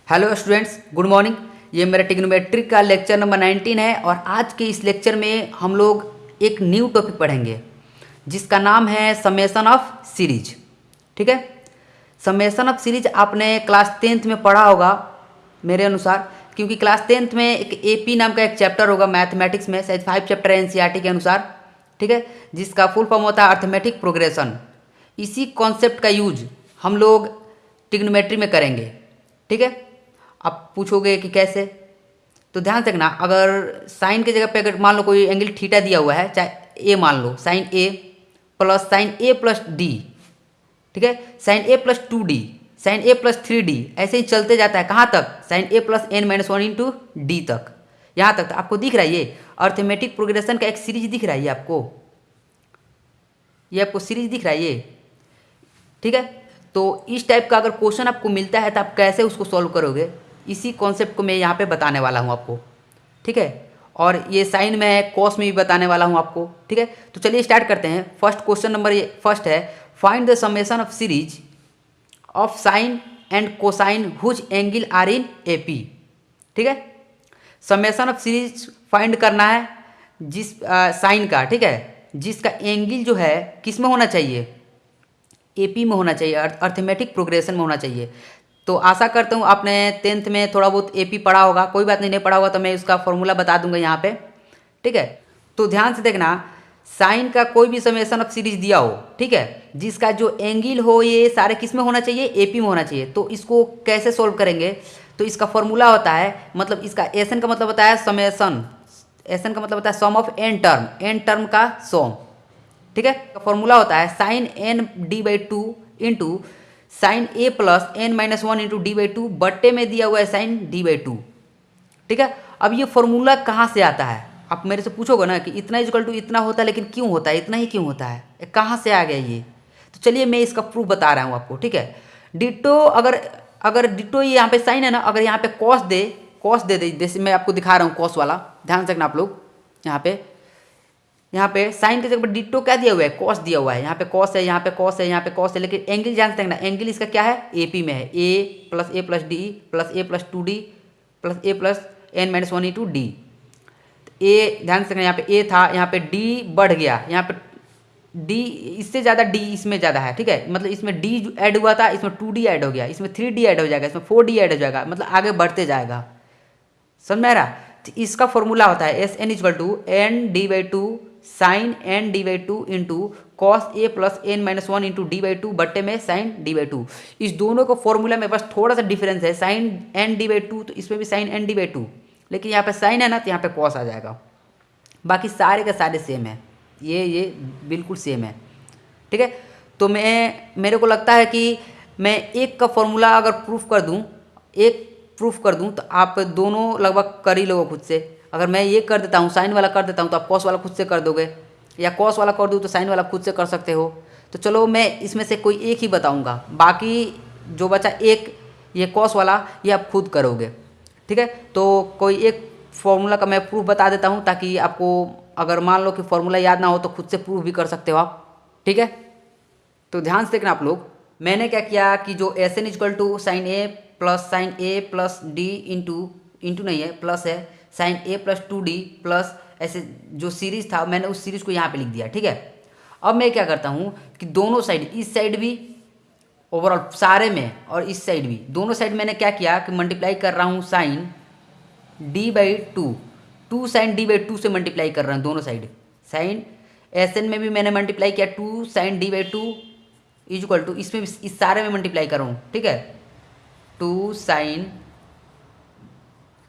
Hello students, good morning. ये मेरा trigonometric का लेक्चर नंबर 19 है और आज के इस लेक्चर में हम लोग एक न्यू टॉपिक पढ़ेंगे जिसका नाम है समेशन ऑफ सीरीज। ठीक है, समेशन ऑफ सीरीज आपने क्लास 10th में पढ़ा होगा मेरे अनुसार, क्योंकि क्लास 10th में एक एपी नाम का एक चैप्टर होगा मैथमेटिक्स में, शायद 5 चैप्टर है एनसीईआरटी के अनुसार। ठीक है, जिसका फुल फॉर्म होता है अर्थमेटिक प्रोग्रेशन। इसी कॉन्सेप्ट का यूज हम लोग ट्रिग्नोमेट्री में करेंगे। ठीक है, आप पूछोगे कि कैसे, तो ध्यान से देखना। अगर साइन की जगह पे अगर मान लो कोई एंगल थीटा दिया हुआ है, चाहे ए मान लो, साइन ए प्लस डी। ठीक है, sine A plus 2d, sine A plus 3d, ऐसे ही चलते जाता है। कहाँ तक? Sine A plus n minus 1 into D तक। यहाँ तक तो आपको दिख रहा है ये अर्थमेटिक प्रोग्रेशन का एक सीरीज दिख रहा है। ये आपको सीरीज दिख रहा है ये। ठीक है, तो इस टाइप का अगर क्वेश्चन आपको मिलता है तो आप कैसे उसको सॉल्व करोगे, इसी कॉन्सेप्ट को मैं यहाँ पे बताने वाला हूँ आपको। ठीक है, और ये साइन में है, कॉस में भी बताने वाला हूँ आपको। ठीक है, तो चलिए स्टार्ट करते हैं। फर्स्ट क्वेश्चन नंबर ये फर्स्ट है, find the summation of series of sine and cosine whose angle are in A P. ठीक है, समेशन ऑफ सीरीज फाइंड करना है जिस साइन का, ठीक है, जिसका एंगल जो है किस में होना चाहिए, एपी में होना चाहिए, अर्थमेटिक प्रोग्रेशन में होना चाहिए। तो आशा करता हूँ आपने 10th में थोड़ा बहुत एपी पढ़ा होगा। कोई बात नहीं पढ़ा होगा तो मैं उसका फॉर्मूला बता दूंगा यहाँ पे। ठीक है, तो ध्यान से देखना, साइन का कोई भी समेशन ऑफ सीरीज दिया हो, ठीक है, जिसका जो एंगल हो ये सारे किस में होना चाहिए, एपी में होना चाहिए। तो इसको कैसे सोल्व करेंगे, तो इसका फॉर्मूला होता है, मतलब इसका एसन का मतलब होता है समेशन, एसन का मतलब होता है सम ऑफ एन टर्म का सम। ठीक है, फॉर्मूला होता है sine N D by two into sine A plus N minus 1 into D by two बट्टे में दिया हुआ है साइन डी बाई टू। ठीक है, अब ये फॉर्मूला कहाँ से आता है, आप मेरे से पूछोगे ना कि इतना इक्वल टू इतना होता है, लेकिन क्यों होता है, इतना ही क्यों होता है, कहाँ से आ गया ये। तो चलिए मैं इसका प्रूफ बता रहा हूँ आपको। ठीक है, डिटो अगर डिटो ये यहाँ पे साइन है ना, अगर यहाँ पे कॉस दे जैसे मैं आपको दिखा रहा हूँ कॉस वाला, ध्यान से रखना आप लोग। यहाँ पे साइन के जगह पर डिटो क्या दिया हुआ है, कॉस दिया हुआ है। यहाँ पे कॉस है, यहाँ पे कॉस है, यहाँ पे कॉस है, लेकिन एंगल जानते हैं ना, एंगल इसका क्या है, एपी में है। A plus D plus A plus 2d plus A plus N minus 1 into D. ए ध्यान से, यहाँ पे ए था, यहाँ पे डी बढ़ गया, यहाँ पे डी इससे ज़्यादा डी इसमें ज़्यादा है। ठीक है, मतलब इसमें डी ऐड हुआ था, इसमें 2d ऐड हो गया, इसमें 3d ऐड हो जाएगा, इसमें 4d ऐड हो जाएगा, मतलब आगे बढ़ते जाएगा। समझ में आ रहा? तो इसका फॉर्मूला होता है S N equal to N D by two sine N D by two into cos A plus N minus 1 into D by two बट्टे में साइन डी बाई टू। इस दोनों का फॉर्मूला में बस थोड़ा सा डिफरेंस है, sine N D by two तो इसमें भी sine N D by two, लेकिन यहाँ पे साइन है ना तो यहाँ पे कॉस आ जाएगा। बाकी सारे के सारे सेम है, ये बिल्कुल सेम है। ठीक है, तो मेरे को लगता है कि मैं एक का फॉर्मूला अगर प्रूफ कर दूं तो आप दोनों लगभग कर ही लोगे खुद से। अगर मैं ये कर देता हूँ, साइन वाला कर देता हूँ, तो आप कॉस वाला खुद से कर दोगे, या कॉस वाला कर दूँ तो साइन वाला खुद से कर सकते हो। तो चलो मैं इसमें से कोई एक ही बताऊँगा, बाकी जो बचा एक ये कॉस वाला, ये आप खुद करोगे। ठीक है, तो कोई एक फॉर्मूला का मैं प्रूफ बता देता हूँ, ताकि आपको अगर मान लो कि फॉर्मूला याद ना हो तो खुद से प्रूफ भी कर सकते हो आप। ठीक है, तो ध्यान से देखना आप लोग। मैंने क्या किया कि जो S N equal to sine A plus D into नहीं है, प्लस है sine A plus 2d plus ऐसे जो सीरीज था, मैंने उस सीरीज को यहाँ पे लिख दिया। ठीक है, अब मैं क्या करता हूँ कि दोनों साइड, इस साइड भी ओवरऑल सारे में और इस साइड भी, दोनों साइड मैंने क्या किया कि मल्टीप्लाई कर रहा हूँ sine D by two sine D by two से मल्टीप्लाई कर रहा हूँ दोनों साइड। साइन एस एन में भी मैंने मल्टीप्लाई किया 2 sine D by two equal to, इसमें भी इस सारे में मल्टीप्लाई कर रहा हूँ। ठीक है, 2 साइन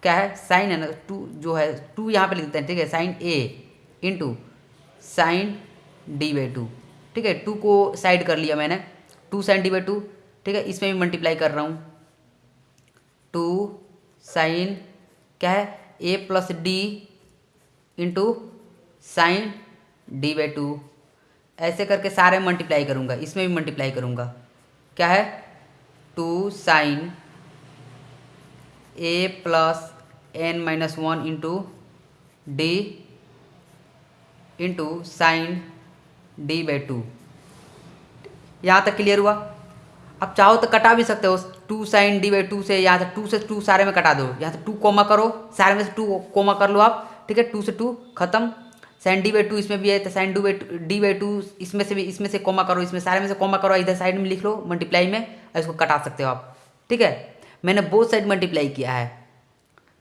क्या है, साइन है ना, 2 जो है 2 यहाँ पे लिख देते हैं। ठीक है, sine A into sine D by two. ठीक है, 2 को साइड कर लिया मैंने, 2 साइन डी बाई टू। ठीक है, इसमें भी मल्टीप्लाई कर रहा हूँ, 2 साइन क्या है, A plus D into sine D by two. ऐसे करके सारे मल्टीप्लाई करूँगा, इसमें भी मल्टीप्लाई करूँगा, क्या है 2 sine A plus N minus 1 into D into sine D by two. यहाँ तक क्लियर हुआ? अब चाहो तो कटा भी सकते हो, two sine D by two से यहाँ से टू सारे में कटा दो, यहाँ से टू कोमा करो, सारे में से टू कोमा कर लो आप, ठीक है। टू से टू खत्म, साइन डी बाई टू इसमें भी है तो साइन डी बाई टू इसमें से भी, इसमें से कोमा करो, इसमें सारे में से कोमा करो, इधर साइड में लिख लो मल्टीप्लाई में, और इसको कटा सकते हो आप, ठीक है। मैंने बोथ साइड मल्टीप्लाई किया है,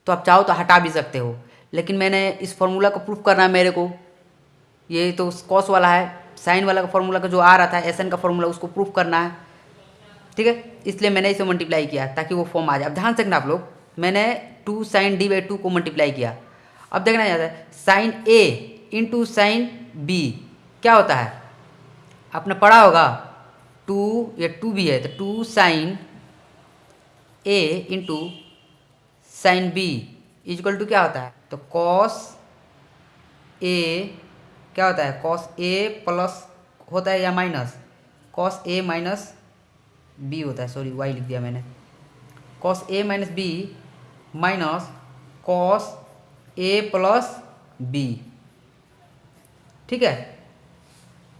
तो आप चाहो तो हटा भी सकते हो, लेकिन मैंने इस फॉर्मूला को प्रूफ करना है मेरे को। ये तो कॉस वाला है, साइन वाला का फॉर्मूला का जो आ रहा था एस का फॉर्मूला, उसको प्रूफ करना है, ठीक है। इसलिए मैंने इसे मल्टीप्लाई किया ताकि वो फॉर्म आ जाए। अब ध्यान से देखना आप लोग, मैंने two sine D by two को मल्टीप्लाई किया। अब देखना जाता है sine A into sine B क्या होता है, आपने पढ़ा होगा, टू, ये टू भी है तो two sine A into sine B equal to क्या होता है, तो कॉस ए क्या होता है, कॉस ए प्लस होता है या minus, cos A minus B होता है, सॉरी वाई लिख दिया मैंने, cos A minus B minus cos A plus B, ठीक है।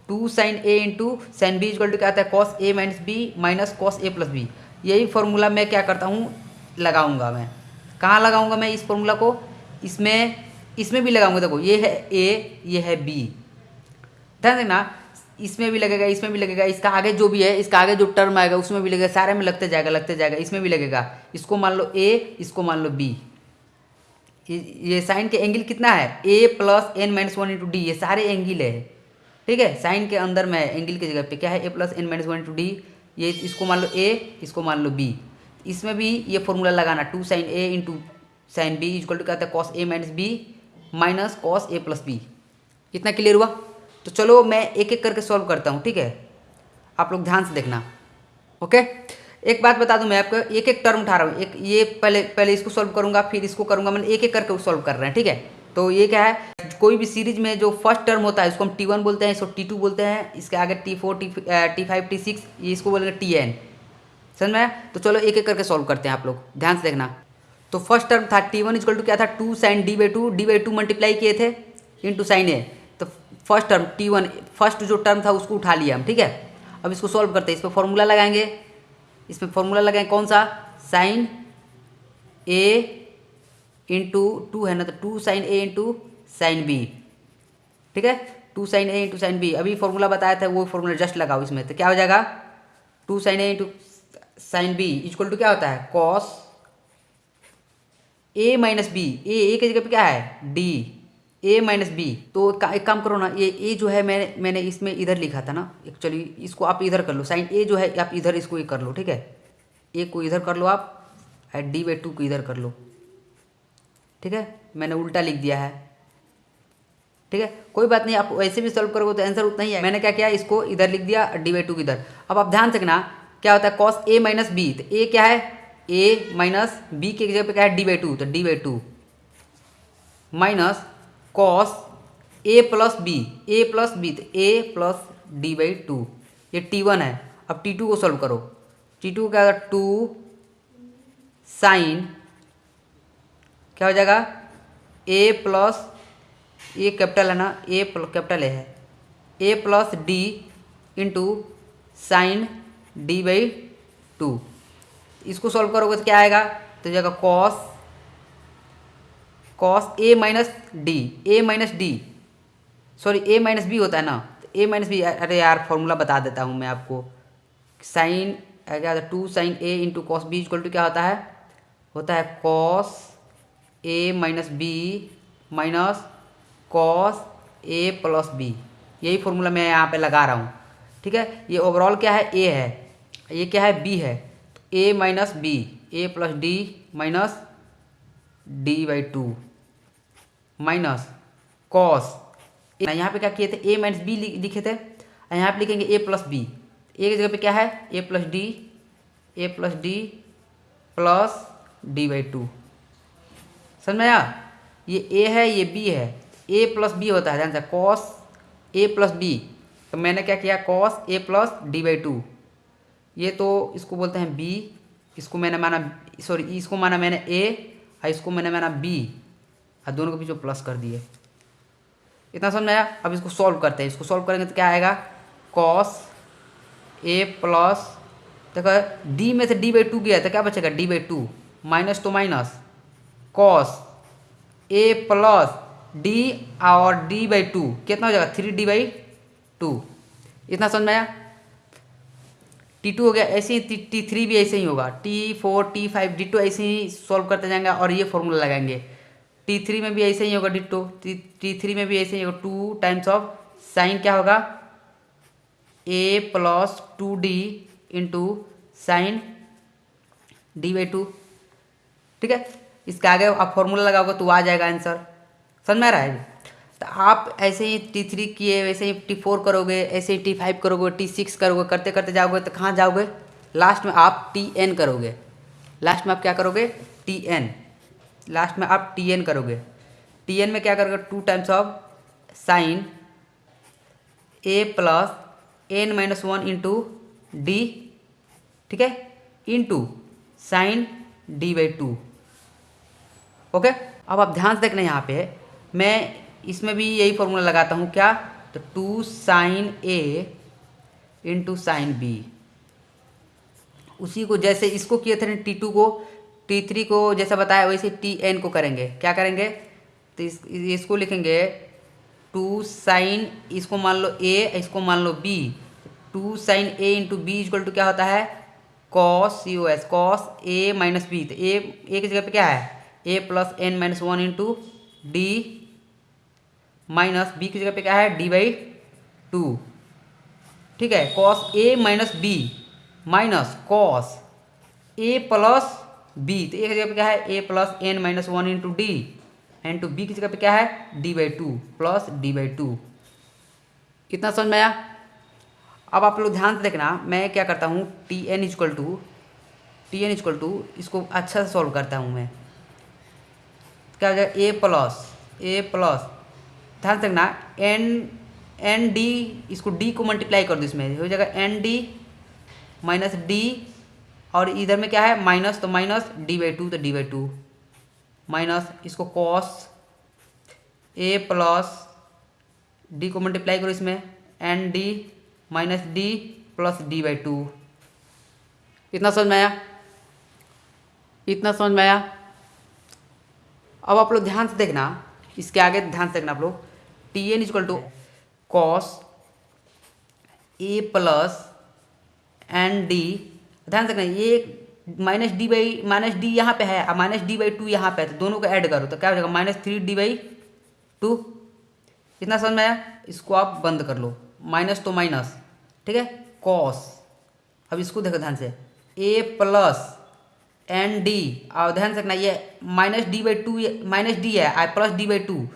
Two sine A into sine B equal to क्या आता है, cos A minus B minus cos A plus B. यही फॉर्मूला मैं क्या करता हूँ, लगाऊंगा मैं, कहाँ लगाऊंगा मैं इस फॉर्मूला को, इसमें भी लगाऊंगा। देखो ये है ए, ये है बी, ध्यान देना, इसमें भी लगेगा, इसमें भी लगेगा, इसका आगे जो भी है, इसका आगे जो टर्म आएगा उसमें भी लगेगा, सारे में लगते जाएगा, इसमें भी लगेगा। इसको मान लो ए, इसको मान लो बी। ये साइन के एंगल कितना है, A plus N minus one into D, ये सारे एंगल है, ठीक है। साइन के अंदर में एंगल की जगह पे क्या है, A plus N minus one into D, ये इसको मान लो ए, इसको मान लो बी। इसमें भी ये फॉर्मूला लगाना, two sine A into sine B equal to क्या होता है, cos A minus B minus cos A plus B. इतना क्लियर हुआ। तो चलो मैं एक एक करके सॉल्व करता हूँ, ठीक है, आप लोग ध्यान से देखना, ओके। एक बात बता दूं मैं आपको, एक एक टर्म उठा रहा हूँ, एक ये पहले इसको सॉल्व करूँगा, फिर इसको करूँगा, मैंने एक एक करके सॉल्व कर रहे हैं, ठीक है। तो ये क्या है, कोई भी सीरीज में जो फर्स्ट टर्म होता है उसको हम T1 बोलते हैं, इसको T2 बोलते हैं, इसके आगे T4 T5 T6, ये इसको बोलेंगे Tn, समझ में आया। तो चलो एक एक करके सॉल्व करते हैं, आप लोग ध्यान से देखना। तो फर्स्ट टर्म था T1 इक्वल टू क्या था, two sine D by two multiply किए थे इंटू साइन ए। तो फर्स्ट टर्म T1 फर्स्ट जो टर्म था उसको उठा लिया हम, ठीक है। अब इसको सॉल्व करते हैं, इस पर फॉर्मूला लगाएंगे, इसमें फॉर्मूला लगाएंगे कौन सा, साइन ए इंटू टू है ना, तो two sine A into sine B, ठीक है, two sine A into sine B. अभी फॉर्मूला बताया था वो फॉर्मूला जस्ट लगाओ इसमें, तो क्या हो जाएगा, two sine A into sine B equal to क्या होता है, cos A minus B, A की जगह पे क्या है डी, ए माइनस बी। तो एक काम करो ना, ये ए जो है मैंने इसमें इधर लिखा था ना, एक्चुअली इसको आप इधर कर लो, साइन ए जो है आप इधर इसको कर लो, ठीक है, ए को इधर कर लो आप, डी बाई टू को इधर कर लो, ठीक है। मैंने उल्टा लिख दिया है, ठीक है, कोई बात नहीं, आप वैसे भी सॉल्व करोगे तो आंसर उतना ही है। मैंने क्या किया, इसको इधर लिख दिया, डी बाई टू इधर। अब आप ध्यान रखना क्या होता है, कॉस ए माइनस बी, तो ए क्या है, ए माइनस बी की जगह पे क्या है डी बाई टू, तो D by two minus cos A plus B, A plus B, तो A plus D by two, ये T1 है। अब T2 को सॉल्व करो, T2 क्या होगा, टू साइन क्या हो जाएगा, ए प्लस, ये कैपिटल है ना, ए कैपिटल ए है, A plus D into sine D by two. इसको सॉल्व करोगे तो क्या आएगा, तो जाएगा cos A minus D, A minus D, sorry A minus B होता है ना, तो ए माइनस बी, अरे यार फॉर्मूला बता देता हूँ मैं आपको, साइन क्या होता है, two sine A into cos B equal to क्या होता है cos A minus B minus cos A plus B. यही फॉर्मूला मैं यहाँ पे लगा रहा हूँ, ठीक है। ये ओवरऑल क्या है, ए है, ये क्या है, बी है, तो A minus B, A plus D minus D by two minus cos, यहाँ पे क्या किए थे, ए माइनस बी लिखे थे, यहाँ पे लिखेंगे ए प्लस बी, ए की जगह पे क्या है, A plus D plus D by two, समझ में आया। ये ए है, ये बी है, ए प्लस बी होता है, ध्यान से, कॉस ए प्लस बी, तो मैंने क्या किया, cos A plus D by two, ये तो इसको बोलते हैं बी, इसको मैंने माना, सॉरी इसको माना मैंने ए, और इसको मैंने माना बी, और दोनों के बीच में प्लस कर दिए। इतना समझ में आया। अब इसको सॉल्व करते हैं, इसको सॉल्व करेंगे तो क्या आएगा, कॉस ए प्लस देखो डी में से डी बाई टू गया तो क्या बचेगा डी बाई टू, माइनस तो minus cos A plus D और डी बाई टू कितना हो जाएगा 3D बाई टू। इतना समझ में आया। T2 हो गया, ऐसे ही T3 भी ऐसे ही होगा, T4 T5 डिटो ऐसे ही सॉल्व करते जाएंगे और ये फॉर्मूला लगाएंगे। T3 में भी ऐसे ही होगा डिटो, T3 में भी ऐसे ही होगा, 2 टाइम्स ऑफ साइन क्या होगा A plus 2D into sine D by two. ठीक है, इसके आगे आप फॉर्मूला लगाओगे तो आ जाएगा आंसर। समझ में आ रहा है। तो आप ऐसे ही T3 किए, वैसे ही T4 करोगे, ऐसे ही T5 करोगे, T6 करोगे, करते करते जाओगे तो कहाँ जाओगे, लास्ट में आप Tn करोगे। लास्ट में आप क्या करोगे Tn, लास्ट में आप Tn करोगे। Tn में क्या करोगे 2 times of sine A plus n minus 1 into D, ठीक है, into sine D by two. Okay, अब आप ध्यान से देखना यहाँ पे मैं इसमें भी यही फॉर्मूला लगाता हूँ क्या, तो 2 sine A into sine B। उसी को जैसे इसको किए थे T2 को, T3 को जैसा बताया वैसे Tn को करेंगे। क्या करेंगे तो इसको लिखेंगे 2 साइन, इसको मान लो A, इसको मान लो B। 2 sine A into B equal to क्या होता है cos COS, cos A minus B। तो A की जगह पे क्या है A plus n minus 1 into D minus B की जगह पे क्या है D बाई टू। ठीक है, cos A minus B minus cos A plus B। तो A की जगह पे क्या है A plus n minus 1 into D into B की जगह पे क्या है D by two plus D by two. इतना समझ में आया। अब आप लोग ध्यान से देखना मैं क्या करता हूँ Tn इक्वल टू इसको अच्छा से सॉल्व करता हूँ मैं। क्या हो जाएगा A प्लस ध्यान से देखना एन डी, इसको डी को मल्टीप्लाई कर दो, इसमें हो जाएगा एन डी माइनस डी, और इधर में क्या है माइनस, तो माइनस डी बाई टू, तो डी बाई टू माइनस इसको कॉस ए प्लस डी को मल्टीप्लाई करो इसमें N D minus D plus D by two. इतना समझ में आया, इतना समझ में आया। अब आप लोग ध्यान से देखना, इसके आगे ध्यान से देखना आप लोग Tn equal to cos A plus N D. ध्यान से देखना ये माइनस डी यहाँ पे है और माइनस डी बाई टू यहाँ पे है, तो दोनों को ऐड करो तो क्या हो जाएगा माइनस 3D बाई टू। इतना समझ में आया। इसको आप बंद कर लो, माइनस तो माइनस, ठीक है, कॉस। अब इसको देखो ध्यान से ए प्लस एन डी, और ध्यान से रखना ये minus D by two, minus D है आई प्लस डी बाई टू,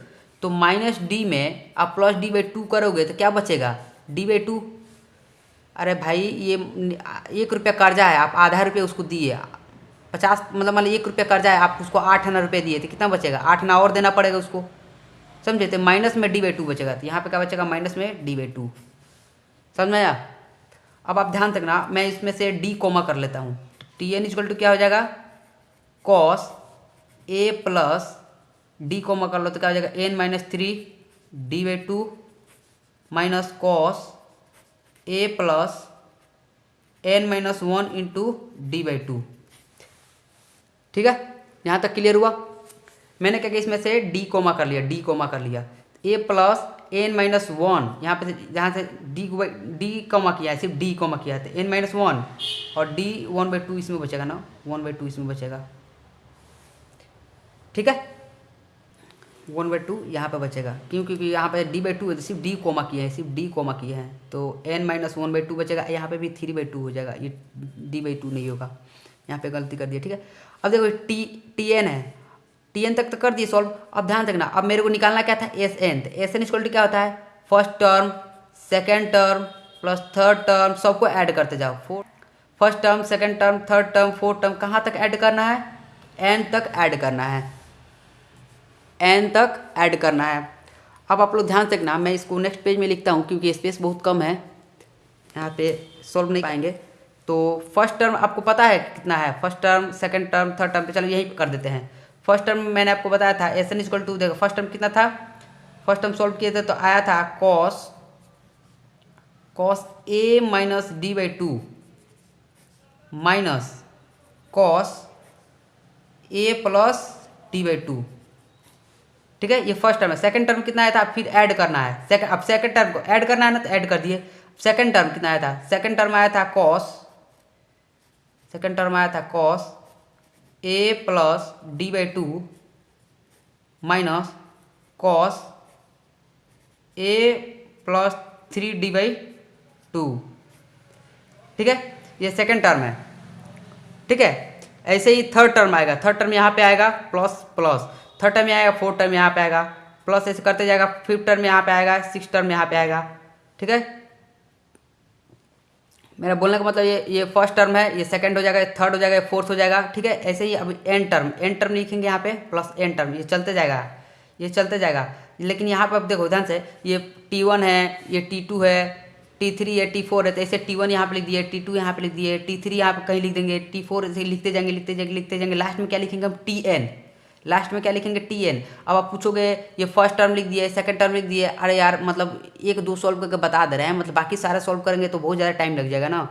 तो माइनस डी में आप प्लस डी बाई टू करोगे तो क्या बचेगा डी बाई टू। अरे भाई ये 1 रुपया कर्जा है, आप आधा रुपये उसको दिए, 50 मतलब मान लो 1 रुपया कर्जा है, आप उसको 8 आना रुपये दिए, तो कितना बचेगा 8 आना और देना पड़ेगा उसको, समझे। तो माइनस में डी बाई टू बचेगा, तो यहाँ पे क्या बचेगा माइनस में डी बाई टू। समझ में आया। अब आप ध्यान रखना मैं इसमें से डी कोमा कर लेता हूँ। Tn इक्वल टू क्या हो जाएगा cos A plus D coma कर लो तो क्या हो जाएगा n minus 3 D by two minus cos A plus n minus 1 into D by two. ठीक है, यहाँ तक क्लियर हुआ। मैंने क्या किया इसमें से डी कोमा कर लिया, डी कोमा कर लिया, ए प्लस n माइनस 1 यहाँ पे से जहाँ से डी कोमा किया है, सिर्फ डी कोमा किया है, तो n माइनस 1 और डी 1 बाई टू इसमें बचेगा ना, 1 बाई टू इसमें बचेगा। ठीक है, 1 बाई टू यहाँ पे बचेगा, क्योंकि यहाँ पे डी बाई टू है तो सिर्फ डी कोमा किया है, सिर्फ डी कोमा किया है, तो n माइनस 1 बाई टू बचेगा। यहाँ पे भी 3 बाई टू हो जाएगा, ये डी बाई टू नहीं होगा, यहाँ पे गलती कर दिया। ठीक है, अब देखो Tn है, Tn तक तो कर दिए सॉल्व। अब ध्यान रखना अब मेरे को निकालना क्या था Sn, तो Sn इक्वल टू क्या होता है first term second term plus third term, सबको ऐड करते जाओ। First term second term third term fourth term, कहाँ तक ऐड करना है n तक ऐड करना है, n तक ऐड करना है। अब आप लोग ध्यान से देखना मैं इसको नेक्स्ट पेज में लिखता हूँ क्योंकि स्पेस बहुत कम है, यहाँ पे सॉल्व नहीं पाएंगे। तो फर्स्ट टर्म आपको पता है कितना है, first term second term third term, तो चलो यही कर देते हैं। फर्स्ट टर्म मैंने आपको बताया था Sn इक्वल टू, देखो फर्स्ट टर्म कितना था, फर्स्ट टर्म सॉल्व किए थे तो आया था cos A minus D by two minus cos A plus D by two. ठीक है, ये फर्स्ट टर्म है। सेकंड टर्म कितना आया था, फिर ऐड करना है। अब सेकंड टर्म को ऐड करना है ना, तो ऐड कर दिए। सेकंड टर्म कितना आया था, सेकंड टर्म आया था कॉस, सेकंड टर्म आया था cos A plus D by two minus cos A plus three D by two. ठीक है, ये सेकंड टर्म है। ठीक है, ऐसे ही थर्ड टर्म आएगा। थर्ड टर्म यहाँ पे आएगा प्लस प्लस, थर्ड टर्म यहाँ आएगा, फोर्थ टर्म यहाँ पे आएगा प्लस, ऐसे करते जाएगा। फिफ्थ टर्म यहाँ पे आएगा, सिक्स टर्म यहाँ पे आएगा। ठीक है, मेरा बोलने का मतलब ये फर्स्ट टर्म है, ये सेकंड हो जाएगा, थर्ड हो जाएगा, फोर्थ हो जाएगा। ठीक है, ऐसे ही अब एन टर्म लिखेंगे यहाँ पे प्लस एन टर्म, ये चलते जाएगा, ये चलते जाएगा। लेकिन यहाँ पे अब देखो ध्यान से, ये T1 है, ये T2 है, T3 है, T4 है, तो ऐसे T1 यहाँ पे लिख दिए, T2 यहाँ पे लिख दिए, T3 यहाँ पे कहीं लिख देंगे, T4 ऐसे लिखते जाएंगे लिखते जाएंगे लिखते जाएंगे। लास्ट में क्या लिखेंगे हम, Tn, लास्ट में क्या लिखेंगे Tn। अब आप पूछोगे ये फर्स्ट टर्म लिख दिए, सेकंड टर्म लिख दिए, अरे यार मतलब एक दो सॉल्व करके बता दे रहे हैं, मतलब बाकी सारा सॉल्व करेंगे तो बहुत ज़्यादा टाइम लग जाएगा ना।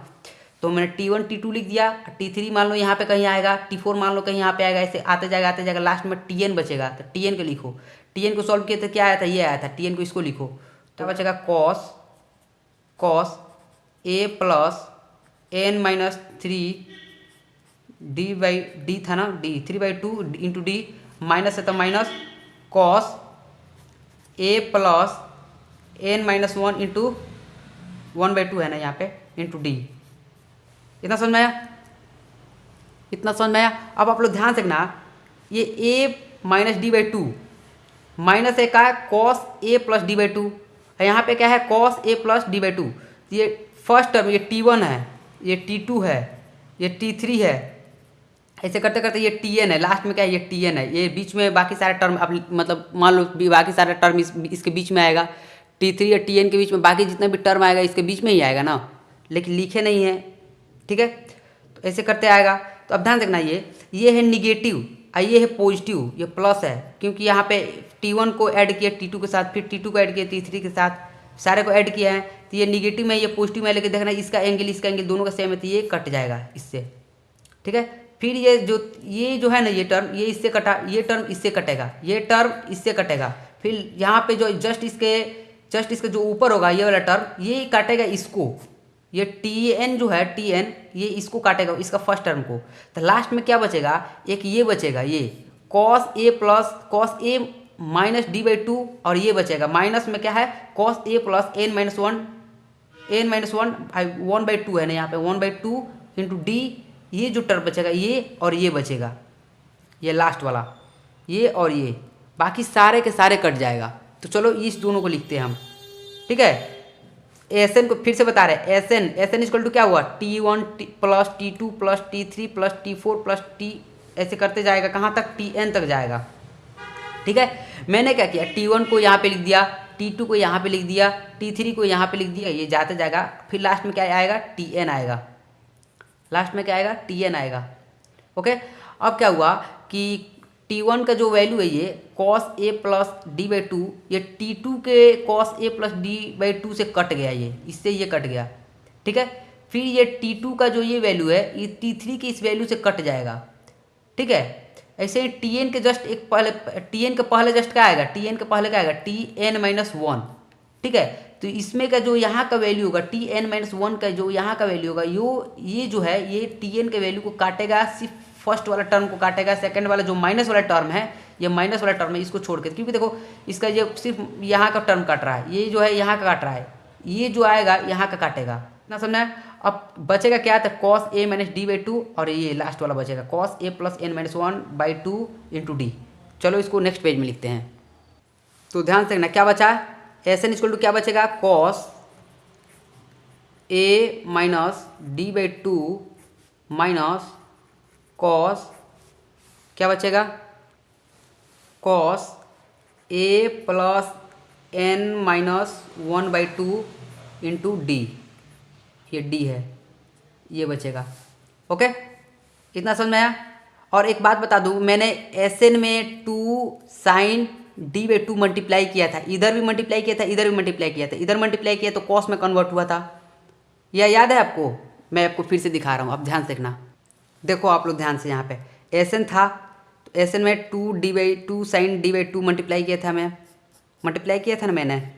तो मैंने T1 T2 लिख दिया, T3 मान लो यहाँ पे कहीं आएगा, T4 मान लो कहीं यहाँ पे आएगा, ऐसे आते जाएगा, लास्ट में Tn बचेगा। तो Tn को लिखो, Tn को सॉल्व किए तो क्या आया था, ये आया था। Tn को इसको लिखो तो बचेगा cos A plus N minus three D by D था ना, डी 3/2 इंटू डी, माइनस है तो minus cos A plus N minus one into 1/2 है ना यहाँ पे, इंटू डी। इतना समझ में आया, इतना समझ में आया। अब आप लोग ध्यान से देखना, ये a minus D by two minus एक का है cos A plus D by two, यहाँ पे क्या है cos A plus D by two. ये फर्स्ट टर्म ये T1 है, ये T2 है, ये T3 है, ऐसे करते करते ये Tn है, लास्ट में क्या है ये Tn है। ये बीच में बाकी सारे टर्म अब मतलब मान लो बाकी सारे टर्म इसके बीच में आएगा, T3 या Tn के बीच में, बाकी जितना भी टर्म आएगा इसके बीच में ही आएगा ना, लेकिन लिखे नहीं है। ठीक है, तो ऐसे करते आएगा। तो अब ध्यान रखना, ये है निगेटिव और ये है पॉजिटिव, ये प्लस है, क्योंकि यहाँ पे T1 को ऐड किया T2 के साथ, फिर T2 को ऐड किया T3 के साथ, सारे को ऐड किया है। तो ये निगेटिव में ये पॉजिटिव में, लेकिन देखना इसका एंगल दोनों का सेम है, तो ये कट जाएगा इससे। ठीक है, फिर ये जो है ना ये टर्म, ये इससे कटा, ये टर्म इससे कटेगा, ये टर्म इससे कटेगा। फिर यहाँ पे जो जस्ट इसके जो ऊपर होगा ये वाला टर्म, ये काटेगा इसको, ये Tn जो है Tn, ये इसको काटेगा, इसका फर्स्ट टर्म को। तो लास्ट में क्या बचेगा, एक ये बचेगा, ये cos A plus cos A minus D by two, और ये बचेगा माइनस में क्या है cos A plus N minus one 1/2 है ना यहाँ पे, 1/2 इंटू डी। ये जो टर्म बचेगा ये और ये बचेगा, ये लास्ट वाला, ये और ये, बाकी सारे के सारे कट जाएगा। तो चलो इस दोनों को लिखते हैं हम। ठीक है, एस एन को फिर से बता रहे हैं, एस एन इक्वल टू क्या हुआ, T1 plus T2 plus T3 plus T4 plus T, ऐसे करते जाएगा कहाँ तक, Tn तक जाएगा। ठीक है, मैंने क्या किया, T1 को यहाँ पे लिख दिया, T2 को यहाँ पे लिख दिया, T3 को यहाँ पे लिख दिया, ये जाते जाएगा, फिर लास्ट में क्या आएगा Tn आएगा, लास्ट में क्या आएगा Tn आएगा। ओके, अब क्या हुआ कि T1 का जो वैल्यू है ये cos a plus D by two, ये T2 के cos a plus D by two से कट गया, ये इससे ये कट गया। ठीक है, फिर ये T2 का जो ये वैल्यू है ये T3 की इस वैल्यू से कट जाएगा। ठीक है, ऐसे ही Tn के जस्ट एक पहले, Tn के पहले जस्ट क्या आएगा, Tn के पहले क्या आएगा Tn माइनस वन। ठीक है, तो इसमें का जो यहाँ का वैल्यू होगा Tn माइनस वन का जो यहाँ का वैल्यू होगा, ये जो है ये Tn के वैल्यू को काटेगा, सिर्फ फर्स्ट वाला टर्म को काटेगा, सेकंड वाला जो माइनस वाला टर्म है, ये माइनस वाला टर्म है, इसको छोड़ के, क्योंकि देखो इसका ये सिर्फ यहाँ का टर्म काट रहा है, ये जो है यहाँ का काट रहा है, ये जो आएगा यहाँ का काटेगा। ना समझना है। अब बचेगा क्या था, cos A minus D by two, और ये लास्ट वाला बचेगा cos A plus N minus one by two into D. चलो इसको नेक्स्ट पेज में लिखते हैं। तो ध्यान से देखना क्या बचा, एस एन इक्वल टू क्या बचेगा, cos A minus D by two minus cos क्या बचेगा, cos A plus N minus one by two into D, ये डी है, ये बचेगा। ओके, इतना समझ में आया। और एक बात बता दूँ, मैंने एस एन में 2 sine D by two multiply किया था, इधर भी मल्टीप्लाई किया था, इधर भी मल्टीप्लाई किया था, इधर मल्टीप्लाई किया तो कॉस में कन्वर्ट हुआ था, यह याद है आपको, मैं आपको फिर से दिखा रहा हूँ, अब ध्यान से देखना। देखो आप लोग ध्यान से, यहाँ पे एस एन था तो एस एन में 2 साइन डी बाई 2 मल्टीप्लाई किया था, मैं मल्टीप्लाई किया था ना मैंने,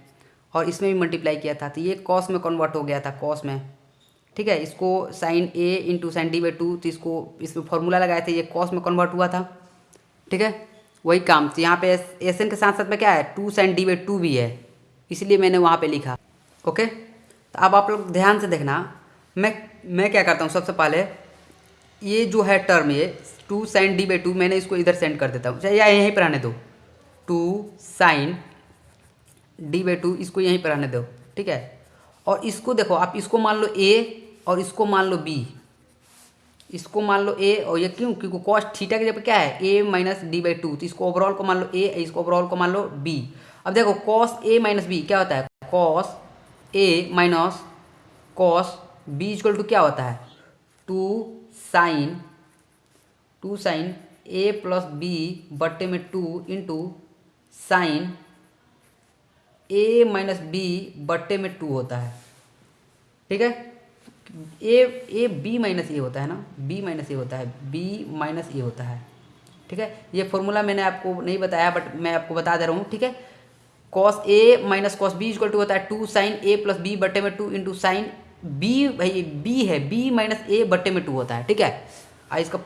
और इसमें भी मल्टीप्लाई किया था, तो ये कॉस में कन्वर्ट हो गया था, कॉस में। ठीक है, इसको sine A into sine D by 2, तो इसको इसमें फॉर्मूला लगाए थे, ये कॉस में कन्वर्ट हुआ था। ठीक है, वही काम। तो यहाँ पे एस एन के साथ साथ में क्या है, 2 साइन डी बाई 2 भी है, इसलिए मैंने वहाँ पे लिखा। ओके, तो अब आप लोग ध्यान से देखना, मैं क्या करता हूँ, सबसे पहले ये जो है टर्म, ये 2 साइन डी बाई 2, मैंने इसको इधर सेंड कर देता हूँ, या यहीं पर आने दो, 2 साइन डी बाई 2, इसको यहीं पर आने दो। ठीक है, और इसको देखो आप, इसको मान लो ए और इसको मान लो बी, इसको मान लो ए, और ये क्यों, क्योंकि कॉस थीटा की जगह क्या है, ए माइनस डी बाई 2, तो इसको ओवरऑल को मान लो ए, इसको ओवरऑल को मान लो बी। अब देखो कॉस ए माइनस बी क्या होता है, cos A minus cos B equal to क्या होता है, 2 साइन ए प्लस बी बट्टे में 2 इंटू साइन ए माइनस बी बट्टे में 2 होता है। ठीक है, ए बी माइनस ए होता है ना, बी माइनस ए होता है, बी माइनस ए होता है। ठीक है, ये फॉर्मूला मैंने आपको नहीं बताया, बट मैं आपको बता दे रहा हूँ। ठीक है, cos A minus cos B equal to होता है 2 साइन ए प्लस बी बट्टे में 2 इंटू साइन बी, भाई बी है, बी माइनस ए बट्टे में 2 होता है। ठीक है, इसका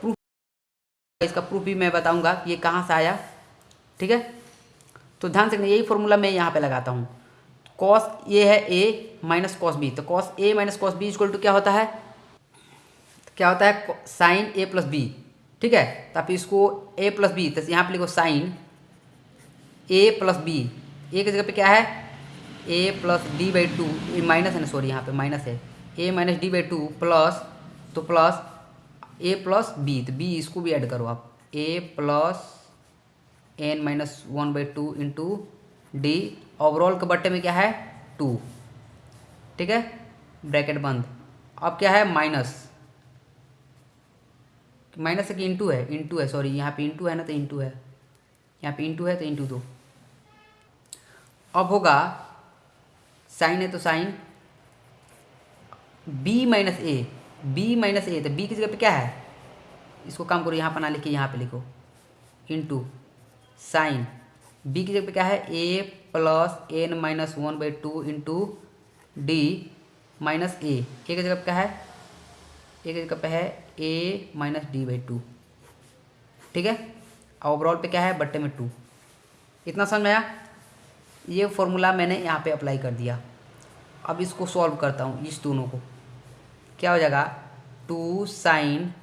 प्रूफ भी मैं बताऊंगा कि ये कहाँ से आया। ठीक है, तो ध्यान से यही फॉर्मूला मैं यहाँ पे लगाता हूँ, कॉस ये है ए माइनस कॉस बी, तो cos A minus cos B equal to क्या होता है, साइन ए प्लस बी। ठीक है, तो आप इसको ए प्लस बी, तो यहाँ पे लिखो sine A plus B, A की जगह पे क्या है, A plus D by 2, minus है ना, सॉरी यहाँ पे माइनस है, A minus D by 2 plus, तो प्लस ए प्लस बी, तो बी इसको भी ऐड करो आप, A plus N minus 1/2 into D, overall के बट्टे में क्या है 2। ठीक है, ब्रैकेट बंद। अब क्या है, माइनस है कि इंटू है, इंटू है, सॉरी यहाँ पे इंटू है ना, तो इंटू है, यहाँ पे इंटू है तो इंटू दो। अब होगा साइन है तो साइन बी माइनस ए, तो बी की जगह पे क्या है, इसको काम करो, यहाँ पर ना लिखिए, यहाँ पे लिखो इंटू साइन बी की जगह पे क्या है, A plus N minus 1/2 into D minus A की जगह पे क्या है, ए की जगह पे है ए माइनस डी बाई 2। ठीक है, ओवरऑल पे क्या है, बट्टे में 2। इतना समझ में आया, ये फॉर्मूला मैंने यहाँ पे अप्लाई कर दिया। अब इसको सॉल्व करता हूँ, इस दोनों को, क्या हो जाएगा, 2 sine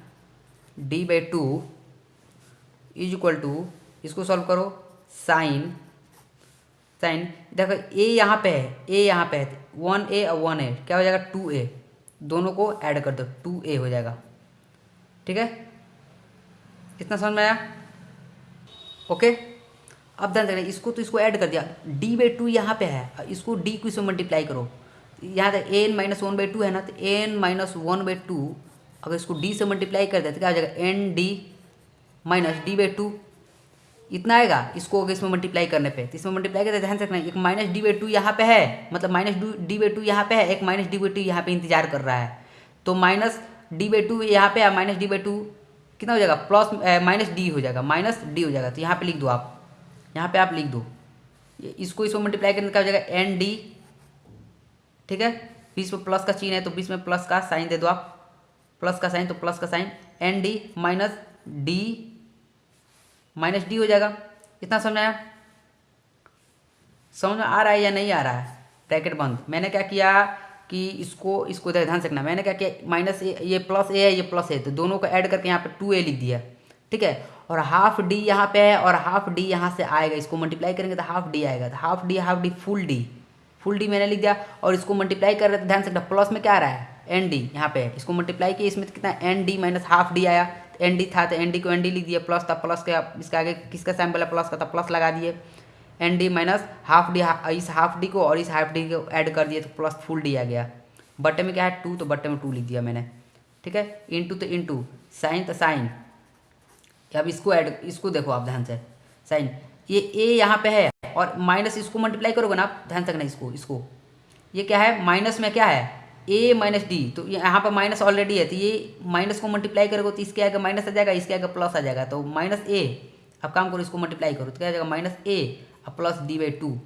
D by 2 is equal to, इसको सॉल्व करो, साइन देखो ए यहाँ पे है, ए यहाँ पे है, 1a और 1a क्या हो जाएगा, 2a, दोनों को ऐड कर दो, 2a हो जाएगा। ठीक है, इतना समझ में आया। ओके, अब ध्यान रखना, इसको तो इसको ऐड कर दिया, डी बाई 2 यहाँ पे है, इसको डी को इसमें मल्टीप्लाई करो, यहाँ तक एन माइनस 1/2 है ना, तो एन माइनस 1/2 अगर इसको डी से मल्टीप्लाई कर दे तो क्या हो जाएगा, N D minus D by 2, इतना आएगा। इसको अगर इसमें मल्टीप्लाई करने पे, तो इसमें मल्टीप्लाई करते ध्यान से रखना, एक माइनस डी बाई 2 यहाँ पे है, मतलब माइनस डी बाई 2 यहाँ पे है, एक माइनस डी बाई 2 यहाँ पे इंतजार कर रहा है, तो माइनस डी बाई 2 यहाँ पे है, माइनस डी बाई 2 कितना हो जाएगा, प्लस माइनस डी हो जाएगा, माइनस डी हो जाएगा, तो यहाँ पे लिख दो आप, यहाँ पे आप लिख दो, इसको इसमें मल्टीप्लाई करने का हो जाएगा एन डी। ठीक है, बीच में प्लस का चिन्ह है तो बीच में प्लस का साइन दे दो आप, प्लस का साइन तो प्लस का sine, N D minus D हो जाएगा। इतना समझ आया, समझ में आ रहा है या नहीं आ रहा है, ब्रैकेट बंद। मैंने क्या किया कि इसको ध्यान से रखना, मैंने क्या किया, माइनस ए, ये प्लस ए है, ये प्लस है, तो दोनों को ऐड करके यहाँ पे 2a लिख दिया। ठीक है, और हाफ डी यहाँ पे है और हाफ डी यहाँ से आएगा, इसको मल्टीप्लाई करेंगे तो हाफ डी आएगा, तो हाफ डी फुल डी मैंने लिख दिया। और इसको मल्टीप्लाई कर रहे थे, ध्यान से प्लस में क्या आ रहा है, एन डी यहाँ पे है, इसको मल्टीप्लाई किया, इसमें कितना N D minus half D आया, एन डी था तो एन डी को एन डी लिख दिया, प्लस था प्लस का, इसका आगे किसका सैम्पल है प्लस का था, प्लस लगा दिए, N D minus half D, इस हाफ डी को और इस हाफ डी को ऐड कर दिए तो प्लस फुल डी आ गया। बट्टे में क्या है 2, तो बट्टे में 2 लिख दिया मैंने। ठीक है, इंटू तो इंटू, साइन तो साइन, अब इसको देखो आप ध्यान से, साइन ये ए यहाँ पे है और माइनस इसको मल्टीप्लाई करोगे ना आप, ध्यान से रखना, इसको ये क्या है, माइनस में क्या है, ए माइनस डी, तो यहाँ पर माइनस ऑलरेडी है, तो ये माइनस को मल्टीप्लाई करोगे तो इसके आगे माइनस आ जाएगा, इसके आगे प्लस आ जाएगा, तो माइनस ए। अब काम करो, इसको मल्टीप्लाई करो तो क्या आ जाएगा माइनस ए और प्लस डी बाई टू।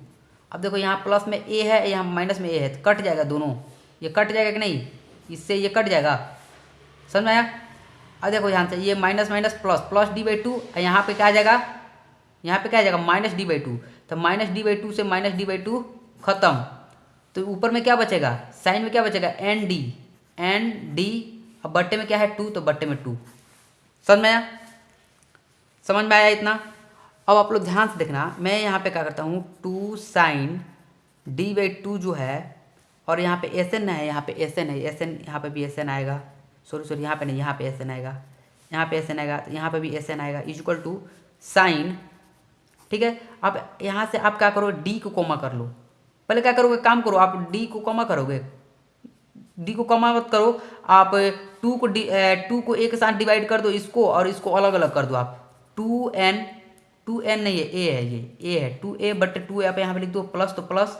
अब देखो यहाँ प्लस में ए है, यहाँ माइनस में ए है, तो कट जाएगा दोनों, ये कट जाएगा कि नहीं, इससे ये कट जाएगा, समझ में आया। अब देखो यहाँ से ये minus minus plus, plus D by two, और यहाँ पे क्या आ जाएगा, यहाँ पे क्या आ जाएगा माइनस डी बाई टू, तो माइनस डी बाई टू से माइनस डी बाई टू खत्म, तो ऊपर में क्या बचेगा, साइन में क्या बचेगा एन डी, अब बट्टे में क्या है टू, तो बट्टे में टू। समझ में आया, समझ में आया इतना। अब आप लोग ध्यान से देखना, मैं यहाँ पे क्या करता हूँ, two sine D by two जो है, और यहाँ पे एस एन है, यहाँ पे एस एन है, एस एन यहाँ पे भी एस एन आएगा, सॉरी यहाँ पे नहीं, यहाँ पे एस एन आएगा, यहाँ पे एस एन आएगा, तो यहाँ पे भी एस एन आएगा, इक्वल टू साइन, ठीक है। अब यहाँ से आप क्या करो, डी को कॉमा कर लो, पहले क्या करोगे, काम करो, आप डी को कॉमा करोगे, डी को कॉमा मत करो, आप टू को ए के साथ डिवाइड कर दो इसको, और इसको अलग अलग कर दो आप, टू एन नहीं है, ए है, ये ए है, टू ए बट्टे टू, आप यहाँ पे लिख दो प्लस, तो plus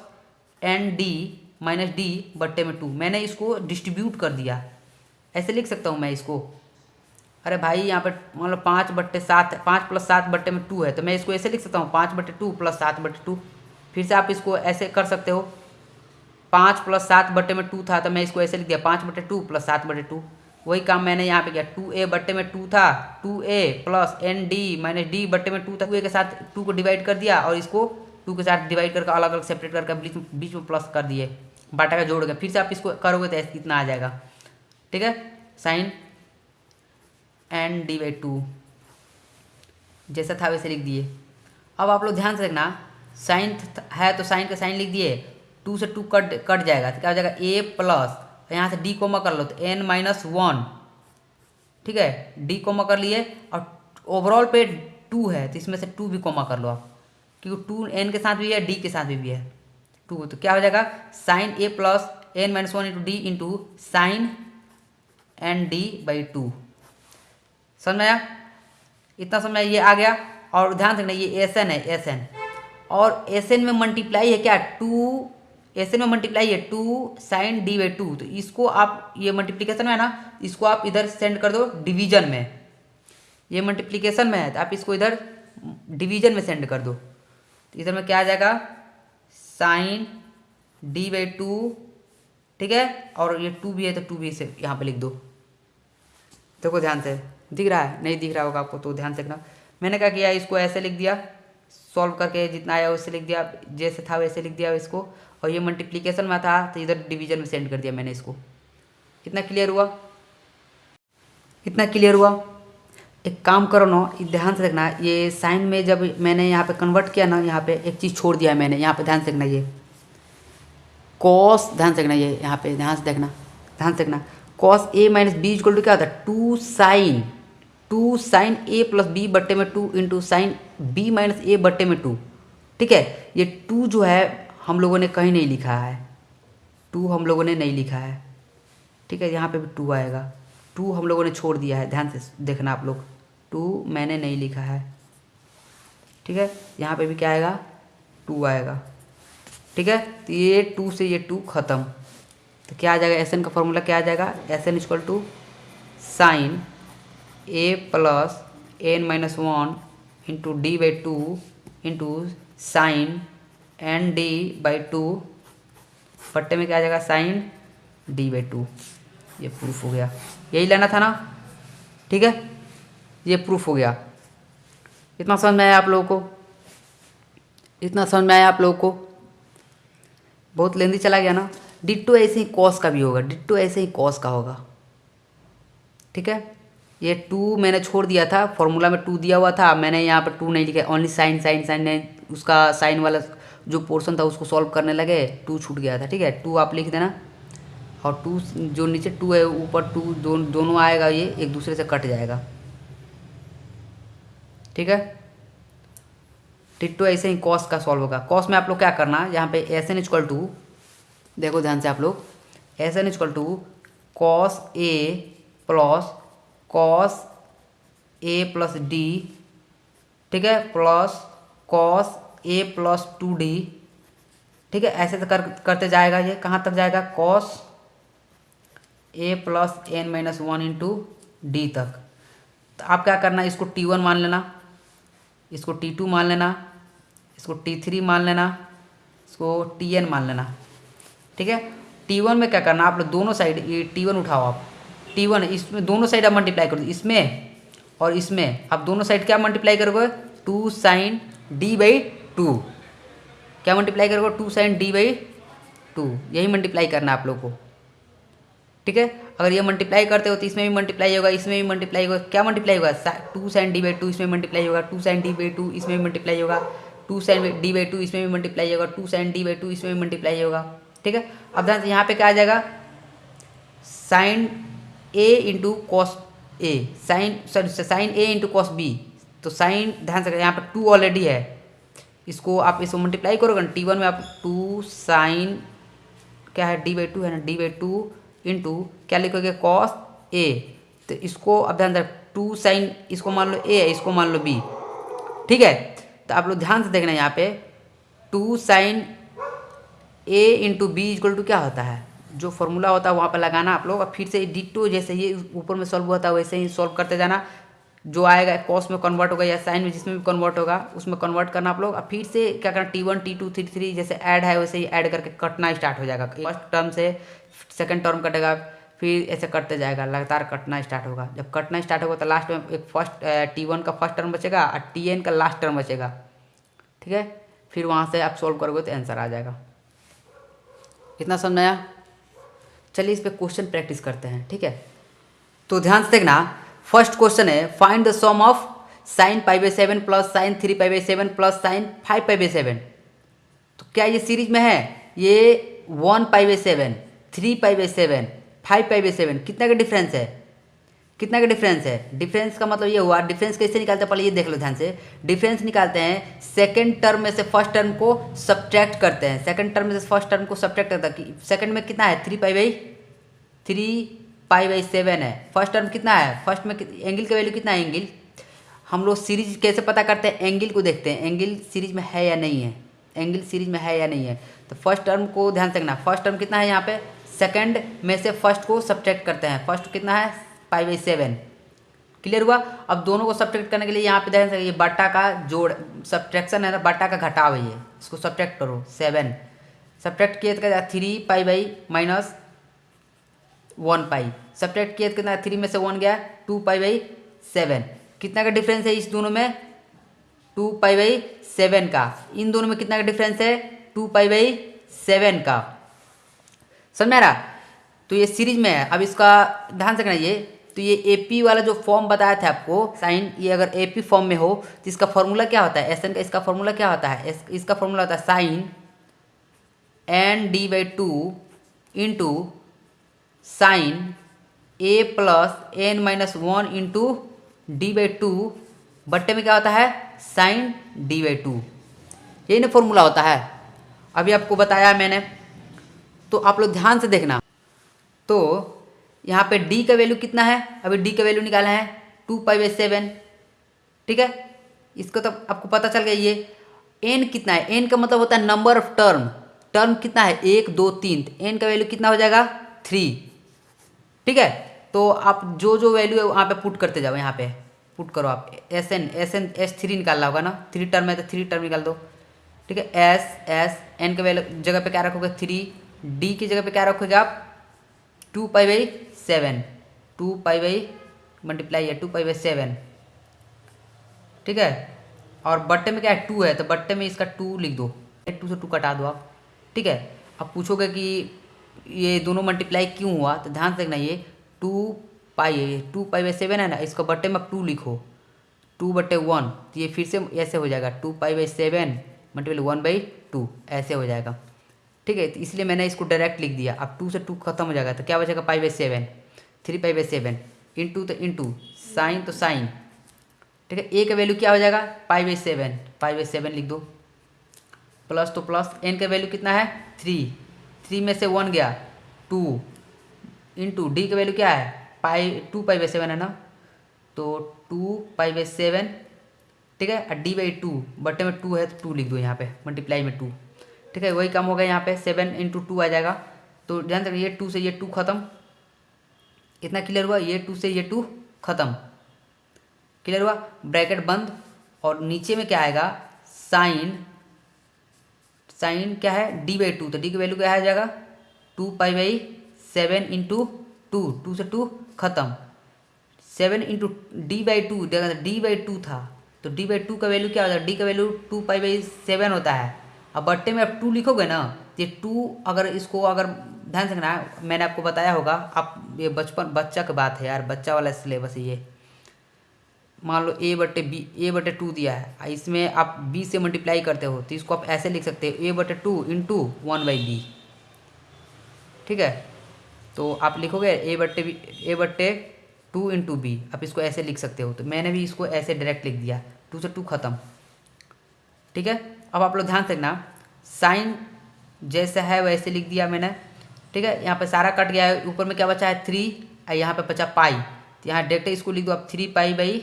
N D minus D बट्टे में टू, मैंने इसको डिस्ट्रीब्यूट कर दिया, ऐसे लिख सकता हूँ मैं इसको। अरे भाई यहाँ पर मान लो 5/7, 5 + 7 बट्टे में 2 है, तो मैं इसको ऐसे लिख सकता हूँ 5/2 + 7/2। फिर से आप इसको ऐसे कर सकते हो, 5 + 7 बट्टे में 2 था, तो मैं इसको ऐसे लिख दिया 5/2 + 7/2। वही काम मैंने यहाँ पे किया, 2a बट्टे में 2 था, 2a + nd - d बट्टे में 2 था, 2a के साथ 2 को डिवाइड कर दिया, और इसको 2 के साथ डिवाइड करके अलग अलग सेपरेट करके बीच में प्लस कर दिए, बाटा का जोड़ के। फिर से आप इसको करोगे तो इतना आ जाएगा, ठीक है, sine N D by two, जैसा था वैसे लिख दिए। अब आप लोग ध्यान से देखना, साइन है तो साइन का साइन लिख दिए, 2 से 2 कट जाएगा, तो क्या हो जाएगा a प्लस, यहाँ से d कोमा कर लो तो n-1, ठीक है, d कोमा कर लिए, और ओवरऑल पे 2 है तो इसमें से 2 भी कोमा कर लो आप, क्योंकि 2 n के साथ भी है, d के साथ भी है 2, तो क्या हो जाएगा sine a plus n-1 into D into sine N D by two. समझ में आया, इतना समझ में ये आ गया। और ध्यान रखना ये एस एन है, एस एन, और एस एन में मल्टीप्लाई है क्या, 2, एस एन में मल्टीप्लाई है 2 साइन डी बाई टू, तो इसको आप, ये मल्टीप्लीकेशन में है ना, इसको आप इधर सेंड कर दो डिवीजन में, ये मल्टीप्लीकेशन में है तो आप इसको इधर डिवीजन में सेंड कर दो, तो इधर में क्या आ जाएगा साइन डी बाई टू, ठीक है, और ये 2 भी है तो 2 भी इसे यहाँ पे लिख दो। देखो ध्यान से, दिख रहा है, नहीं दिख रहा होगा आपको तो ध्यान से देखना। मैंने क्या किया, इसको ऐसे लिख दिया, सॉल्व करके जितना आया उससे लिख दिया, जैसे था वैसे लिख दिया इसको, और ये मल्टीप्लिकेशन में था तो इधर डिवीजन में सेंड कर दिया मैंने इसको। इतना क्लियर हुआ, इतना क्लियर हुआ। एक काम करो ना, ध्यान से देखना, ये साइन में जब मैंने यहाँ पे कन्वर्ट किया ना, यहाँ पे एक चीज़ छोड़ दिया है मैंने, यहाँ पे ध्यान से देखना, ये कॉस, ध्यान से देखना, ये यहाँ पे ध्यान से देखना, ध्यान से देखना, cos a minus B equal to क्या होता है, 2 साइन a प्लस बी बट्टे में 2 into sine b minus a बट्टे में 2, ठीक है। ये 2 जो है हम लोगों ने कहीं नहीं लिखा है, 2 हम लोगों ने नहीं लिखा है, ठीक है, यहाँ पे भी 2 आएगा, 2 हम लोगों ने छोड़ दिया है, ध्यान से देखना आप लोग, 2 मैंने नहीं लिखा है, ठीक है, यहाँ पे भी क्या आएगा 2 आएगा, ठीक है। तो ये 2 से ये 2 खत्म, तो क्या आ जाएगा, एस एन का फॉर्मूला क्या आ जाएगा, S N equal to sine A plus n-1 into D by two into sine N D by two बट्टे में क्या आ जाएगा साइन डी बाई टू। ये प्रूफ हो गया, यही लेना था ना, ठीक है, ये प्रूफ हो गया। इतना समझ में आया आप लोगों को, इतना समझ में आया आप लोगों को, बहुत लेंदी चला गया ना। डिट्टो ऐसे ही कॉस का भी होगा, डिट्टो ऐसे ही कॉस का होगा, ठीक है। ये 2 मैंने छोड़ दिया था, फॉर्मूला में 2 दिया हुआ था, मैंने यहाँ पर 2 नहीं लिखा, ओनली साइन साइन साइन नहीं, उसका साइन वाला जो पोर्शन था उसको सॉल्व करने लगे 2 छूट गया था, ठीक है, 2 आप लिख देना, और 2 जो नीचे 2 है ऊपर 2 दोनों आएगा, ये एक दूसरे से कट जाएगा, ठीक है। डिट्टो ऐसे ही कॉस का सॉल्व होगा। कॉस में आप लोग क्या करना, यहाँ पे एस एन इक्वल टू, देखो ध्यान से आप लोग, S N equal to cos A plus cos A plus D, ठीक है, plus cos A plus 2d, ठीक है, ऐसे तो करते जाएगा, ये कहाँ तक जाएगा, cos A plus N minus one into D तक। तो आप क्या करना, इसको T1 मान लेना, इसको T2 मान लेना, इसको T3 मान लेना, इसको Tn मान लेना। ठीक है, T1 में क्या करना, आप लोग दोनों साइड ये T1 उठाओ, आप T1 इसमें दोनों साइड आप मल्टीप्लाई कर दो, इसमें और इसमें आप दोनों साइड क्या मल्टीप्लाई करोगे, 2 sin d/2। क्या मल्टीप्लाई करोगे, 2 sin d/2, यही मल्टीप्लाई करना है आप लोग को। ठीक है, अगर ये मल्टीप्लाई करते हो तो इसमें भी मल्टीप्लाई होगा, इसमें भी मल्टीप्लाई होगा। क्या मल्टीप्लाई होगा, 2 sin d/2 इसमें मल्टीप्लाई होगा, 2 sin d/2 इसमें भी मल्टीप्लाई होगा, 2 sin d/2 इसमें भी मल्टीप्लाई होगा, 2 sin d/2 इसमें भी मल्टीप्लाई होगा। ठीक है, अब ध्यान से यहाँ पे क्या आ जाएगा, sign A into cos A, sign A into cos B. तो साइन, ध्यान से यहाँ पे 2 ऑलरेडी है, इसको आप इसको मल्टीप्लाई करोगे ना, T1 में आप 2 sin क्या है d/2 है ना, d/2 इंटू क्या लिखोगे, कॉस ए। तो इसको अब ध्यान से 2 sin, इसको मान लो ए है, इसको मान लो बी। ठीक है, तो आप लोग ध्यान से देखना यहाँ पे 2 sin A into B equal to क्या होता है, जो फॉर्मूला होता है वहाँ पर लगाना आप लोग, और फिर से डिट्टो जैसे ये ऊपर में सॉल्व हुआ था वैसे ही सॉल्व करते जाना। जो आएगा कॉस में कन्वर्ट होगा या साइन में, जिसमें भी कन्वर्ट होगा उसमें कन्वर्ट करना आप लोग। और फिर से क्या करना, T1 T2 T3 जैसे ऐड है वैसे ही ऐड करके कटना स्टार्ट हो जाएगा। फर्स्ट टर्म से सेकंड टर्म कटेगा, फिर ऐसे कटते जाएगा, लगातार कटना स्टार्ट होगा। जब कटना स्टार्ट होगा तो लास्ट में एक फर्स्ट T1 का फर्स्ट टर्म बचेगा और Tn का लास्ट टर्म बचेगा। ठीक है, फिर वहाँ से आप सॉल्व करोगे तो आंसर आ जाएगा। इतना समझ आया? चलिए इस पर क्वेश्चन प्रैक्टिस करते हैं। ठीक है, तो ध्यान से देखना, फर्स्ट क्वेश्चन है find the sum of sin π/7 plus sin 3π/7 plus sin 5π/7। तो क्या ये सीरीज में है, ये 1π/7, 3π/7, 5π/7, कितना का डिफरेंस है, कितना का डिफरेंस है। डिफरेंस का मतलब ये हुआ, डिफरेंस कैसे निकालते हैं पहले ये देख लो ध्यान से। डिफरेंस निकालते हैं, सेकंड टर्म में से फर्स्ट टर्म को सब्ट्रैक्ट करते हैं, सेकंड टर्म में से फर्स्ट टर्म को सब्ट्रैक्ट करते हैं। सेकंड में कितना है, 3π/7 है। फर्स्ट टर्म कितना है, फर्स्ट में एंगल का वैल्यू कितना है, एंगल। हम लोग सीरीज कैसे पता करते हैं, एंगल को देखते हैं, एंगल सीरीज में है या नहीं है, एंगल सीरीज में है या नहीं है। तो फर्स्ट टर्म को ध्यान से रखना, फर्स्ट टर्म कितना है यहाँ पे, सेकंड में से फर्स्ट को सब्ट्रैक्ट करते हैं, फर्स्ट कितना है π/7। क्लियर हुआ। अब दोनों को सब्ट्रैक्ट करने के लिए यहाँ पे ध्यान से, ये बट्टा का जोड़ सब्ट्रैक्शन है ना, बट्टा का घटाव है, ये इसको सब्ट्रैक्ट करो, 7 सब्ट्रैक्ट किए तो 3π/-1π सब्ट्रैक्ट किए तो कितना, 3 में से 1 गया, 2π/7। कितना का डिफरेंस है इस दोनों में, 2π/7 का। इन दोनों में कितना का डिफरेंस है, 2π/7 का। समझ में आ रहा। तो ये सीरीज में है। अब इसका ध्यान से करना, ये तो ये AP वाला जो फॉर्म बताया था आपको साइन, ये अगर AP फॉर्म में हो तो इसका फॉर्मूला क्या होता है, SN का इसका फॉर्मूला क्या होता है, इसका फॉर्मूला होता है sine ND/2 into sine A plus n-1 into D/2 बट्टे में क्या होता है, साइन D/2। यही ना फॉर्मूला होता है, अभी आपको बताया मैंने। तो आप लोग ध्यान से देखना, तो यहाँ पे D का वैल्यू कितना है, अभी D का वैल्यू निकाला है 2π/7। ठीक है, इसको तो आपको पता चल गया। ये n कितना है, n का मतलब होता है नंबर ऑफ टर्म, टर्म कितना है 1 2 3, n का वैल्यू कितना हो जाएगा 3। ठीक है, तो आप जो जो वैल्यू है वहाँ पे पुट करते जाओ, यहाँ पे पुट करो आप, S3 निकालना होगा ना, 3 टर्म है तो 3 टर्म निकाल दो। ठीक है, n के वैल्यू जगह पे क्या रखोगे 3, D की जगह पे क्या रखोगे आप 2π/7, 2π मल्टीप्लाई है 2π/7। ठीक है, और बट्टे में क्या है 2 है, तो बट्टे में इसका 2 लिख दो, 2 से 2 कटा दो आप। ठीक है, अब पूछोगे कि ये दोनों मल्टीप्लाई क्यों हुआ, तो ध्यान से देखना, ये 2π/7 है ना, इसको बट्टे में आप 2 लिखो, 2/1, तो ये फिर से ऐसे हो जाएगा 2π/7 मल्टीप्लाई 1/2 ऐसे हो जाएगा। ठीक है, तो इसलिए मैंने इसको डायरेक्ट लिख दिया। अब 2 से 2 खत्म हो जाएगा तो क्या बचेगा π/7, 3π/7 इंटू तो इंटू साइन तो साइन। ठीक है, ए का वैल्यू क्या हो जाएगा π/7 लिख दो, प्लस तो प्लस, n का वैल्यू कितना है 3 में से 1 गया 2 इंटू डी का वैल्यू क्या है 2π/7 है ना, तो 2π/7। ठीक है, और D/2 बट्टे में 2 है तो 2 लिख दो यहाँ पे, मल्टीप्लाई में 2। ठीक है, वही कम हो गया यहाँ पे 7 × 2 आ जाएगा। तो ध्यान रखिए, ये 2 से ये 2 खत्म, इतना क्लियर हुआ। ये 2 से ये 2 खत्म, क्लियर हुआ। ब्रैकेट बंद और नीचे में क्या आएगा, साइन क्या है d/2, तो d की वैल्यू क्या आ जाएगा 2π/7 इंटू 2 से 2 खत्म, 7 इंटू d/2 d/2 था, तो d/2 का वैल्यू क्या होता है, d का वैल्यू 2π/7 होता है। अब बट्टे में आप 2 लिखोगे ना, ये 2 अगर इसको अगर ध्यान से रखना है, मैंने आपको बताया होगा, आप ये बच्चा की बात है यार, बच्चा वाला सिलेबस है ये। मान लो a/2 दिया है, इसमें आप b से मल्टीप्लाई करते हो, तो इसको आप ऐसे लिख सकते हो a/2 इंटू 1/b, ठीक है। तो आप लिखोगे a/2 इंटू बी, आप इसको ऐसे लिख सकते हो। तो मैंने भी इसको ऐसे डायरेक्ट लिख दिया, 2 से 2 खत्म, ठीक है। अब आप लोग ध्यान से देखना, साइन जैसा है वैसे लिख दिया मैंने, ठीक है। यहाँ पे सारा कट गया है, ऊपर में क्या बचा है 3, और यहाँ पे बचा पाई, तो यहाँ डायरेक्ट इसको लिख दो आप 3π/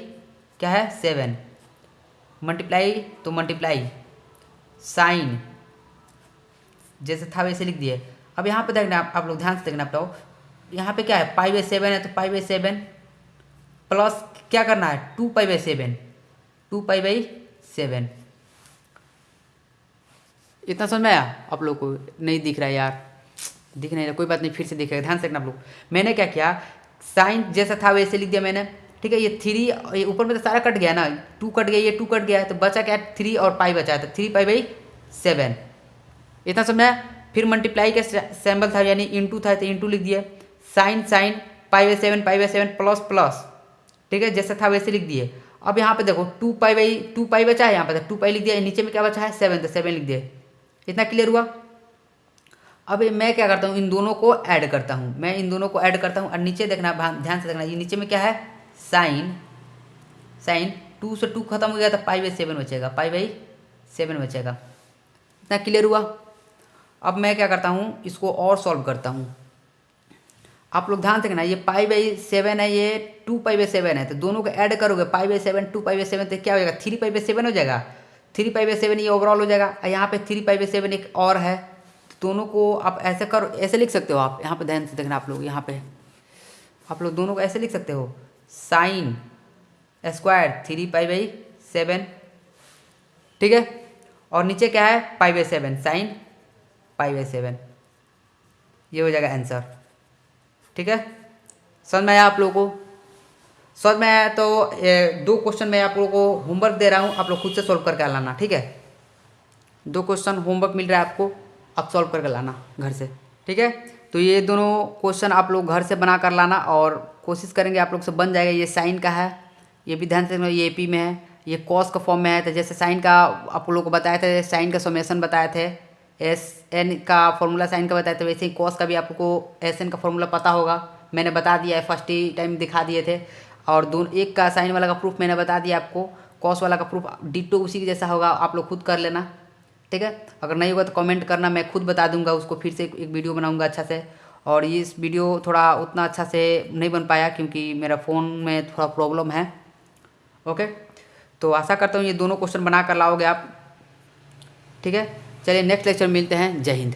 क्या है 7, मल्टीप्लाई तो मल्टीप्लाई, साइन जैसे था वैसे लिख दिए। अब यहाँ पे देखना आप लोग ध्यान से देखना, आप यहाँ पे क्या है π/7 है, तो π/7 प्लस क्या करना है 2π/7, 2π/7। इतना समझ में आया आप लोग को? नहीं दिख रहा है यार, दिख नहीं रहा, कोई बात नहीं, फिर से दिखेगा, ध्यान से देखना आप लोग। मैंने क्या किया, साइन जैसा था वैसे लिख दिया मैंने, ठीक है। ये 3 ऊपर में तो सारा कट गया ना, 2 कट गया, ये 2 कट गया है, तो बचा क्या 3 और पाई बचा है, तो 3π/7। इतना समझा। फिर मल्टीप्लाई का सैम्बल था यानी इंटू था, तो इंटू लिख दिए, साइन π/7 प्लस, ठीक है, जैसा था वैसे लिख दिए। अब यहाँ पे देखो 2π बचा है, यहाँ पे 2π लिख दिया, नीचे में क्या बचा है 7, तो 7 लिख दिए। इतना क्लियर हुआ। अब मैं क्या करता हूँ, इन दोनों को ऐड करता हूँ, और नीचे देखना, ध्यान से देखना, ये नीचे में क्या है साइन 2 से 2 खत्म हो गया, तो π/7 बचेगा, π/7 बचेगा। इतना क्लियर हुआ। अब मैं क्या करता हूँ, इसको और सॉल्व करता हूँ। आप लोग ध्यान से देखना, ये π/7 है, ये 2π/7 है, तो दोनों को ऐड करोगे π/7 2π/7, तो क्या हो जाएगा 3π/7 हो जाएगा, 3π/7 ये ओवरऑल हो जाएगा। यहाँ पे 3π/7 एक और है, तो दोनों को आप ऐसे करो, ऐसे लिख सकते हो आप। यहाँ पे ध्यान से देखना आप लोग, यहाँ पे आप लोग दोनों को ऐसे लिख सकते हो, साइन स्क्वायर 3π/7, ठीक है, और नीचे क्या है π/7, साइन π/7, ये हो जाएगा आंसर, ठीक है। समझ में आया आप लोगों को? समझ में आया तो 2 क्वेश्चन मैं आप लोगों को होमवर्क दे रहा हूँ, आप लोग खुद से सॉल्व करके लाना, ठीक है। 2 क्वेश्चन होमवर्क मिल रहा है आपको, आप सॉल्व करके लाना घर से, ठीक है। तो ये दोनों क्वेश्चन आप लोग घर से बना कर लाना, और कोशिश करेंगे आप लोग से बन जाएगा। ये साइन का है, ये भी ध्यान से, ये AP में है, ये कॉस का फॉर्म में है। तो जैसे साइन का आप लोगों को बताए थे, साइन का समेशन बताए थे, SN का फॉर्मूला साइन का बताए थे, वैसे ही कॉस का भी आपको SN का फॉर्मूला पता होगा, मैंने बता दिया है, फर्स्ट ही टाइम दिखा दिए थे। और एक का साइन वाला का प्रूफ मैंने बता दिया आपको, कॉस वाला का प्रूफ डिटो उसी के जैसा होगा, आप लोग खुद कर लेना, ठीक है। अगर नहीं होगा तो कमेंट करना, मैं खुद बता दूंगा उसको, फिर से एक वीडियो बनाऊंगा अच्छा से। और इस वीडियो थोड़ा उतना अच्छा से नहीं बन पाया क्योंकि मेरा फ़ोन में थोड़ा प्रॉब्लम है, ओके। तो आशा करता हूँ ये दोनों क्वेश्चन बना कर लाओगे आप, ठीक है। चलिए नेक्स्ट लेक्चर मिलते हैं, जय हिंद।